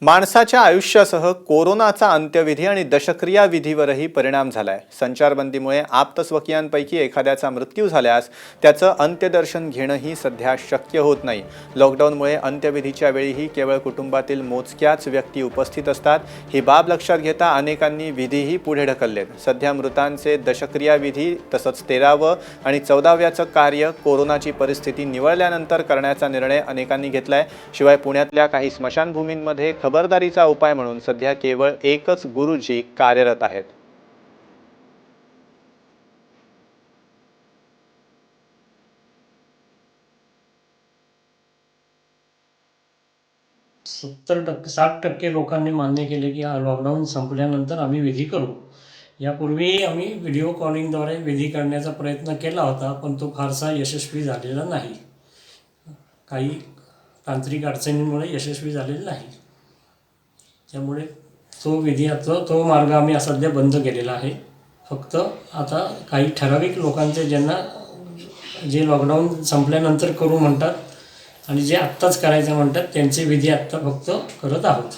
माणसाच्या आयुष्यासह कोरोनाचा अंत्यविधी आणि दशक्रिया विधीवरही परिणाम झालाय। संचारबंदीमुळे आप्तस्वकीयांपैकी एखाद्याचा मृत्यू झाल्यास त्याचं अंत्यदर्शन घेणंही सध्या शक्य होत नाही। लॉकडाऊनमुळे अंत्यविधीच्या वेळीही केवळ कुटुंबातील मोजक्याच व्यक्ती उपस्थित असतात। ही बाब लक्षात घेता अनेकांनी विधीही पुढे ढकललेत। सध्या मृतांचे दशक्रिया विधी तसंच 13वे आणि 14व्याचं कार्य कोरोनाची परिस्थिती निवळल्यानंतर करण्याचा निर्णय अनेकांनी घेतलाय। शिवाय पुण्यातल्या काही स्मशानभूमींमध्ये खबरदारीचा उपाय म्हणून सध्या केवळ एकच गुरुजी कार्यरत आहेत। सत्तर टक्के 60% लोकांनी मान्य केले की लॉकडाऊन संपल्यानंतर आम्ही विधी करू। यापूर्वी आम्ही व्हिडिओ कॉलिंगद्वारे विधी करण्याचा प्रयत्न केला होता, पण तो फारसा यशस्वी झालेला नाही। काही तांत्रिक अडचणींमुळे यशस्वी झालेला नाही। त्यामुळे तो मार्ग आम्ही सध्या बंद केलेला आहे। फक्त आता काही ठराविक लोकांचे ज्यांना जे लॉकडाऊन संपल्यानंतर करू म्हणतात आणि जे आत्ताच करायचं म्हणतात त्यांचे विधी आत्ता फक्त करत आहोत।